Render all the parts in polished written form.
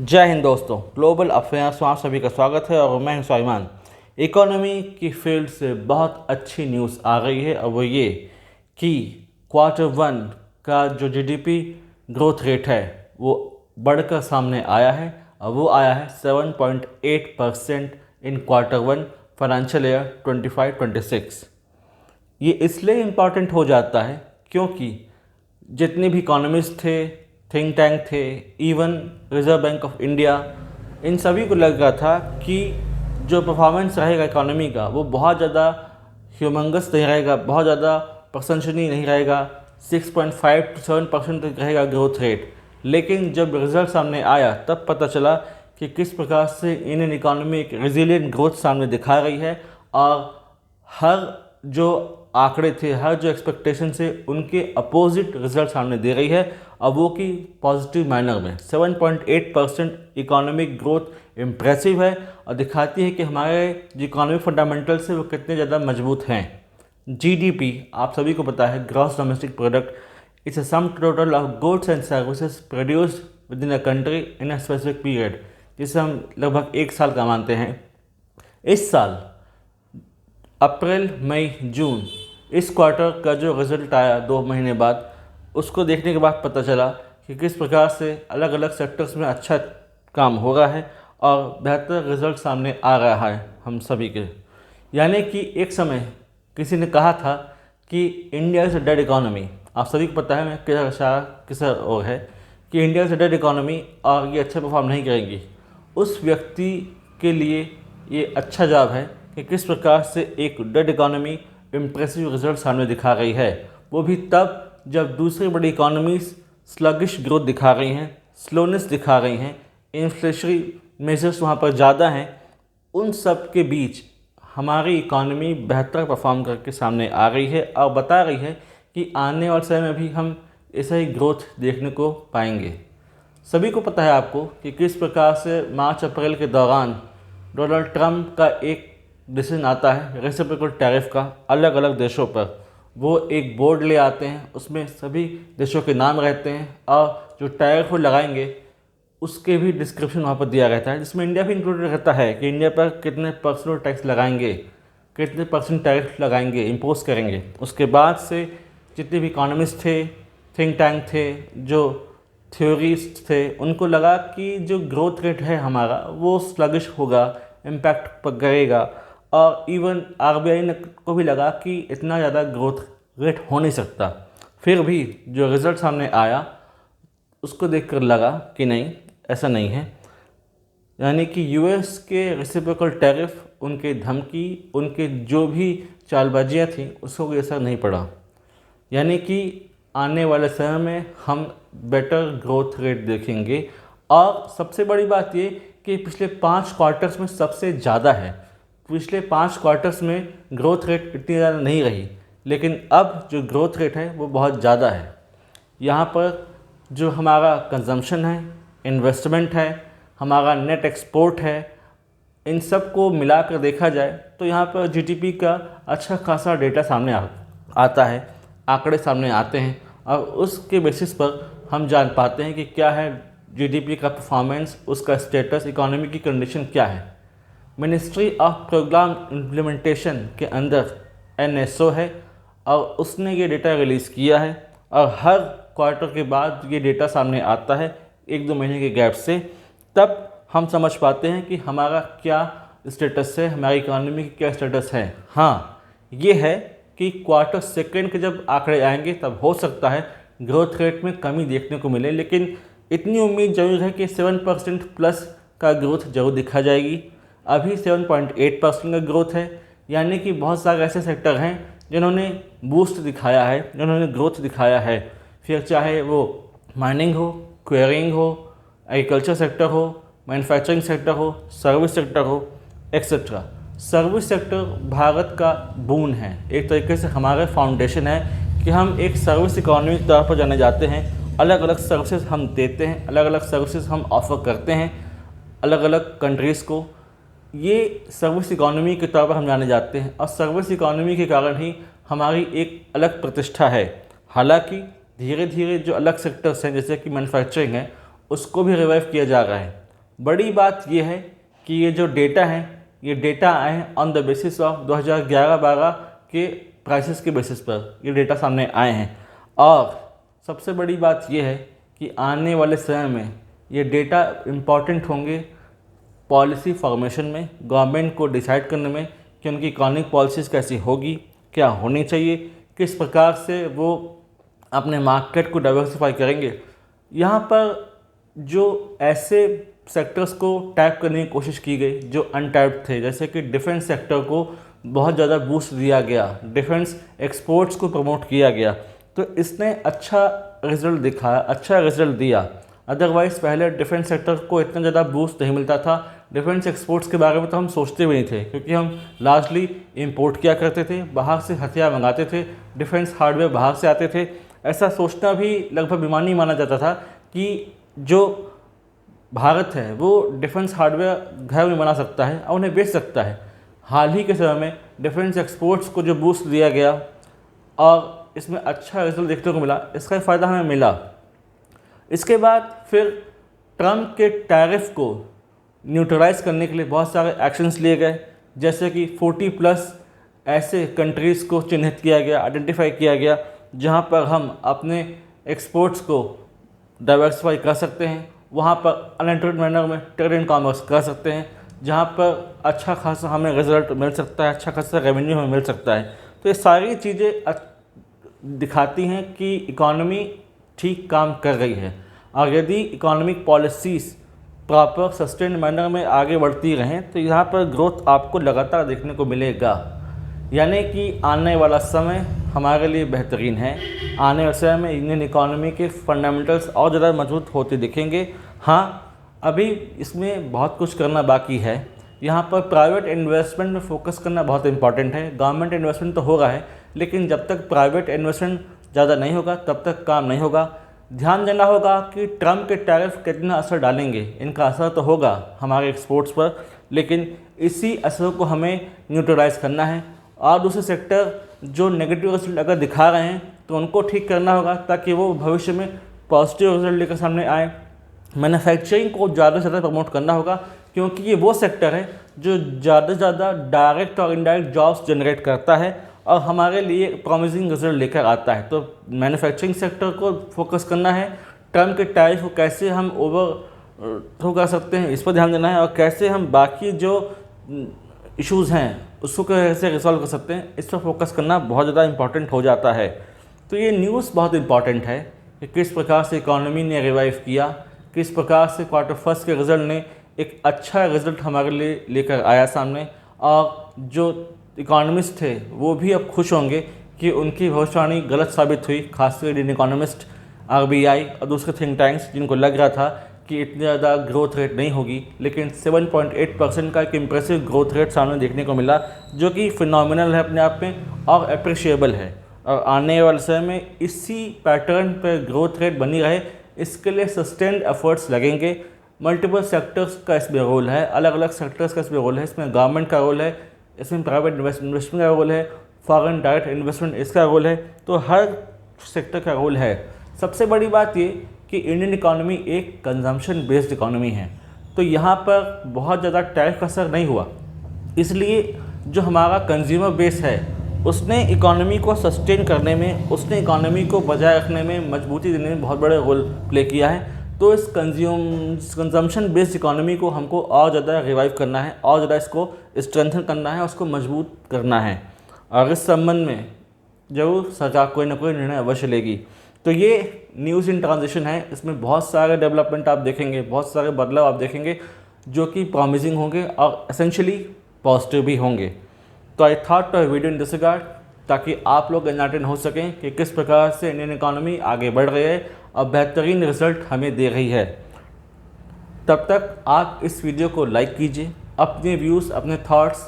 जय हिंद दोस्तों, global affairs में आप सभी का स्वागत है और मैं हूं साइमान। इकोनॉमी की फील्ड से बहुत अच्छी न्यूज़ आ गई है और वो ये कि Q1 का जो जीडीपी ग्रोथ रेट है वो बढ़कर सामने आया है और वो आया है 7.8% इन Q1 फाइनेंशियल ईयर 25-26। ये इसलिए इम्पॉर्टेंट हो जाता है क्योंकि जितने भी इकोनॉमिस्ट थे, थिंक टैंक थे, even reserve bank of India, इन सभी को लग रहा था कि जो परफॉर्मेंस रहेगा इकोनॉमी का वो बहुत ज़्यादा ह्यूमंगस नहीं रहेगा, बहुत ज़्यादा प्रशंसनीय नहीं रहेगा, 6.5 to 7% तक रहेगा ग्रोथ रेट। लेकिन जब रिजल्ट सामने आया तब पता चला कि किस प्रकार से इंडियन इकोनॉमी एक रेजिलिएंट ग्रोथ सामने दिखा रही है और हर जो आंकड़े थे, हर जो एक्सपेक्टेशन थे, उनके अपोजिट रिजल्ट सामने दे रही है। अब वो कि पॉजिटिव मैनर में 7.8% इकोनॉमिक ग्रोथ इम्प्रेसिव है और दिखाती है कि हमारे जो इकोनॉमिक फंडामेंटल्स है वो कितने ज़्यादा मजबूत हैं। जीडीपी आप सभी को पता है, gross domestic product, it's a sum total of goods and services produced with in a country in a specific period, जिसे हम लगभग एक साल का मानते हैं। इस साल अप्रैल, मई, जून, इस क्वार्टर का जो रिज़ल्ट आया 2 महीने बाद, उसको देखने के बाद पता चला कि किस प्रकार से अलग अलग सेक्टर्स में अच्छा काम हो रहा है और बेहतर रिज़ल्ट सामने आ रहा है हम सभी के। यानी कि एक समय किसी ने कहा था कि India is a dead economy. आप सभी को पता है मैं किस और है कि India is a dead economy और ये अच्छा परफॉर्म नहीं करेंगी। उस व्यक्ति के लिए ये अच्छा जवाब है कि किस प्रकार से एक डेड इकोनॉमी इम्प्रेसिव रिजल्ट सामने दिखा रही है, वो भी तब जब दूसरी बड़ी इकोनॉमीज स्लगिश ग्रोथ दिखा रही हैं, स्लोनेस दिखा रही हैं, इन्फ्लेशनरी मेजर्स वहाँ पर ज़्यादा हैं। उन सब के बीच हमारी इकोनॉमी बेहतर परफॉर्म करके सामने आ रही है और बता रही है कि आने वाले समय में भी हम ऐसा ही ग्रोथ देखने को पाएंगे। सभी को पता है आपको कि किस प्रकार से मार्च अप्रैल के दौरान डोनाल्ड ट्रंप का एक डिसीजन आता है रेसिप्रोकल टैरिफ का अलग अलग देशों पर। वो एक बोर्ड ले आते हैं, उसमें सभी देशों के नाम रहते हैं और जो टैरिफ वो लगाएंगे उसके भी डिस्क्रिप्शन वहाँ पर दिया रहता है, जिसमें इंडिया भी इंक्लूडेड रहता है कि इंडिया पर कितने % टैक्स लगाएंगे, कितने % टैरिफ लगाएंगे, इम्पोज करेंगे। उसके बाद से जितने भी इकोनॉमिस्ट थे, थिंक टैंक थे, जो थ्योरिस्ट थे, उनको लगा कि जो ग्रोथ रेट है हमारा वो स्लगिश होगा, इम्पैक्ट करेगा। और इवन आरबीआई को भी लगा कि इतना ज़्यादा ग्रोथ रेट हो नहीं सकता। फिर भी जो रिज़ल्ट सामने आया उसको देखकर लगा कि नहीं, ऐसा नहीं है। यानी कि यूएस के रेसिप्रोकल टैरिफ, उनके धमकी, उनके जो भी चालबाजियाँ थी, उसको कोई असर नहीं पड़ा। यानी कि आने वाले समय में हम बेटर ग्रोथ रेट देखेंगे। और सबसे बड़ी बात ये कि पिछले 5 क्वार्टर्स में सबसे ज़्यादा है। पिछले 5 क्वार्टर्स में ग्रोथ रेट इतनी ज़्यादा नहीं रही, लेकिन अब जो ग्रोथ रेट है वो बहुत ज़्यादा है। यहाँ पर जो हमारा कंजम्पशन है, इन्वेस्टमेंट है, हमारा नेट एक्सपोर्ट है, इन सब को मिलाकर देखा जाए तो यहाँ पर जीडीपी का अच्छा खासा डेटा सामने आता है, आंकड़े सामने आते हैं और उसके बेसिस पर हम जान पाते हैं कि क्या है जीडीपी का परफॉर्मेंस, उसका स्टेटस, इकोनॉमी की कंडीशन क्या है। मिनिस्ट्री ऑफ प्रोग्राम इम्प्लीमेंटेशन के अंदर एनएसओ है और उसने ये डेटा रिलीज़ किया है और हर क्वार्टर के बाद ये डेटा सामने आता है 1-2 महीने के गैप से। तब हम समझ पाते हैं कि हमारा क्या स्टेटस है, हमारी इकोनॉमी की क्या स्टेटस है। हाँ, ये है कि क्वार्टर सेकेंड के जब आंकड़े आएंगे तब हो सकता है ग्रोथ रेट में कमी देखने को मिले, लेकिन इतनी उम्मीद जरूर है कि 7% प्लस का ग्रोथ जरूर दिखा जाएगी। अभी 7.8% का ग्रोथ है, यानी कि बहुत सारे ऐसे सेक्टर हैं जिन्होंने बूस्ट दिखाया है, जिन्होंने ग्रोथ दिखाया है। फिर चाहे वो माइनिंग हो, क्वेरिंग हो, एग्रीकल्चर सेक्टर हो, मैन्युफैक्चरिंग सेक्टर हो, सर्विस सेक्टर हो, एक्सेट्रा। सर्विस सेक्टर भारत का बून है, एक तरीके से हमारे फाउंडेशन है कि हम एक सर्विस इकोनॉमी के तौर पर जाने जाते हैं। अलग अलग सर्विसेज हम देते हैं, अलग अलग सर्विसेज हम ऑफ़र करते हैं अलग अलग कंट्रीज़ को। ये सर्विस इकोनॉमी के तौर पर हम जाने जाते हैं और सर्विस इकोनॉमी के कारण ही हमारी एक अलग प्रतिष्ठा है। हालांकि धीरे धीरे जो अलग सेक्टर्स हैं जैसे कि मैन्युफैक्चरिंग है, उसको भी रिवाइव किया जा रहा है। बड़ी बात ये है कि ये जो डेटा है ये डेटा आए हैं ऑन द बेसिस ऑफ 2011-12 के प्राइसेस के बेसिस पर ये डेटा सामने आए हैं। और सबसे बड़ी बात ये है कि आने वाले समय में ये डेटा इम्पॉर्टेंट होंगे पॉलिसी फॉर्मेशन में, गवर्नमेंट को डिसाइड करने में कि उनकी इकोनॉमिक पॉलिसीज़ कैसी होगी, क्या होनी चाहिए, किस प्रकार से वो अपने मार्केट को डाइवर्सिफाई करेंगे। यहाँ पर जो ऐसे सेक्टर्स को टैप करने की कोशिश की गई जो अनटैप्ड थे, जैसे कि डिफेंस सेक्टर को बहुत ज़्यादा बूस्ट दिया गया, डिफेंस एक्सपोर्ट्स को प्रमोट किया गया, तो इसने अच्छा रिजल्ट दिखाया, अच्छा रिजल्ट दिया। अदरवाइज़ पहले डिफेंस सेक्टर को इतना ज़्यादा बूस्ट नहीं मिलता था। डिफेंस एक्सपोर्ट्स के बारे में तो हम सोचते भी नहीं थे, क्योंकि हम लार्जली इंपोर्ट किया करते थे, बाहर से हथियार मंगाते थे, डिफेंस हार्डवेयर बाहर से आते थे। ऐसा सोचना भी लगभग बेमानी माना जाता था कि जो भारत है वो डिफेंस हार्डवेयर घर में बना सकता है और उन्हें बेच सकता है। हाल ही के समय में डिफेंस एक्सपोर्ट्स को जो बूस्ट दिया गया और इसमें अच्छा रिजल्ट देखने को मिला, इसका फ़ायदा हमें मिला। इसके बाद फिर ट्रम्प के टैरिफ को न्यूट्रलाइज करने के लिए बहुत सारे एक्शंस लिए गए, जैसे कि 40+ ऐसे कंट्रीज़ को चिन्हित किया गया, आइडेंटिफाई किया गया जहां पर हम अपने एक्सपोर्ट्स को डाइवर्सिफाई कर सकते हैं, वहां पर अनइंटरप्टेड मैनर में ट्रेड एंड कॉमर्स कर सकते हैं, जहां पर अच्छा खासा हमें रिजल्ट मिल सकता है, अच्छा खासा रेवेन्यू हमें मिल सकता है। तो ये सारी चीज़ें दिखाती हैं कि इकॉनमी ठीक काम कर रही है। और यदि economic policies proper sustain manner में आगे बढ़ती रहें तो यहाँ पर ग्रोथ आपको लगातार देखने को मिलेगा। यानी कि आने वाला समय हमारे लिए बेहतरीन है। आने वाले समय में इंडियन इकोनॉमी के फंडामेंटल्स और ज़्यादा मजबूत होते दिखेंगे। हाँ, अभी इसमें बहुत कुछ करना बाकी है। यहाँ पर प्राइवेट इन्वेस्टमेंट में फोकस करना बहुत इंपॉर्टेंट है। गवर्नमेंट इन्वेस्टमेंट तो हो रहा है, लेकिन जब तक प्राइवेट इन्वेस्टमेंट ज़्यादा नहीं होगा तब तक काम नहीं होगा। ध्यान देना होगा कि ट्रम्प के टैरिफ कितना असर डालेंगे। इनका असर तो होगा हमारे एक्सपोर्ट्स पर, लेकिन इसी असर को हमें न्यूट्रलाइज करना है। और दूसरे सेक्टर जो नेगेटिव रिजल्ट अगर दिखा रहे हैं तो उनको ठीक करना होगा ताकि वो भविष्य में पॉजिटिव रिजल्ट लेकर सामने आए। मैन्युफैक्चरिंग को ज़्यादा से ज़्यादा प्रमोट करना होगा, क्योंकि ये वो सेक्टर है जो ज़्यादा से ज़्यादा डायरेक्ट और इनडायरेक्ट जॉब्स जनरेट करता है और हमारे लिए प्रॉमिसिंग रिजल्ट लेकर आता है। तो मैन्युफैक्चरिंग सेक्टर को फोकस करना है। ट्रम्प के टैरिफ को कैसे हम ओवर कर सकते हैं, इस पर ध्यान देना है, और कैसे हम बाकी जो इश्यूज़ हैं उसको कैसे रिजॉल्व कर सकते हैं, इस पर फोकस करना बहुत ज़्यादा इंपॉर्टेंट हो जाता है। तो ये न्यूज़ बहुत इंपॉर्टेंट है कि किस प्रकार से इकॉनमी ने रिवाइव किया, किस प्रकार से क्वार्टर फर्स्ट के रिजल्ट ने एक अच्छा रिजल्ट हमारे लिए लेकर आया सामने। और जो इकोनॉमिस्ट थे वो भी अब खुश होंगे कि उनकी भविष्यवाणी गलत साबित हुई, खासकर इंडियन इकोनॉमिस्ट, RBI और दूसरे थिंक टैंक्स, जिनको लग रहा था कि इतनी ज़्यादा ग्रोथ रेट नहीं होगी, लेकिन 7.8% का एक इम्प्रेसिव ग्रोथ रेट सामने देखने को मिला, जो कि फिनोमिनल है अपने आप में और अप्रिशिएबल है। और आने वाले समय में इसी पैटर्न पर ग्रोथ रेट बनी रहे, इसके लिए सस्टेन्ड एफर्ट्स लगेंगे। मल्टीपल सेक्टर्स का इसमें रोल है, अलग अलग सेक्टर्स का इसमें रोल है। इसमें गवर्नमेंट का रोल है, इसमें प्राइवेट इन्वेस्टमेंट का रोल है, फॉरेन डायरेक्ट इन्वेस्टमेंट इसका रोल है। तो हर सेक्टर का रोल है। सबसे बड़ी बात ये कि इंडियन इकोनॉमी एक कंजम्पशन बेस्ड इकोनॉमी है, तो यहाँ पर बहुत ज़्यादा टैरिफ का असर नहीं हुआ, इसलिए जो हमारा कंज्यूमर बेस है उसने इकोनॉमी को सस्टेन करने में, उसने इकोनॉमी को बजाय रखने में, मजबूती देने में बहुत बड़ा रोल प्ले किया है। तो इस कंजम्पशन बेस्ड इकोनॉमी को हमको और ज़्यादा रिवाइव करना है, और ज़्यादा इसको स्ट्रेंथन करना है, उसको मजबूत करना है। और इस संबंध में जरूर सरकार कोई ना कोई निर्णय अवश्य लेगी। तो ये न्यूज़ इन ट्रांजिशन है, इसमें बहुत सारे डेवलपमेंट आप देखेंगे, बहुत सारे बदलाव आप देखेंगे जो कि प्रॉमिसिंग होंगे और एसेंशियली पॉजिटिव भी होंगे। तो I thought to video in this regard, ताकि आप लोग एनलाइटन हो सकें कि किस प्रकार से इंडियन इकोनॉमी आगे बढ़ रही है और बेहतरीन रिजल्ट हमें दे रही है। तब तक आप इस वीडियो को लाइक कीजिए, अपने व्यूज़, अपने थॉट्स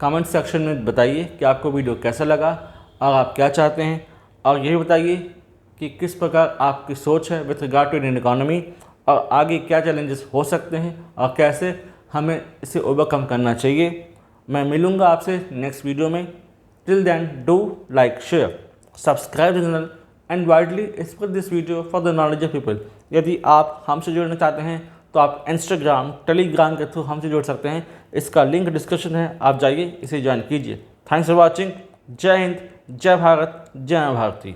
कमेंट सेक्शन में बताइए कि आपको वीडियो कैसा लगा और आप क्या चाहते हैं, और यही बताइए कि किस प्रकार आपकी सोच है with regard to Indian economy और आगे क्या चैलेंजेस हो सकते हैं और कैसे हमें इसे ओवरकम करना चाहिए। मैं मिलूँगा आपसे नेक्स्ट वीडियो में। Till then do like, share, subscribe the channel and widely spread this video for the knowledge of people. यदि आप हमसे जुड़ना चाहते हैं तो आप इंस्टाग्राम, टेलीग्राम के थ्रू हमसे जुड़ सकते हैं। इसका लिंक डिस्क्रिप्शन है, आप जाइए इसे ज्वाइन कीजिए। Thanks for watching. जय हिंद, जय भारत, जय माँ भारती।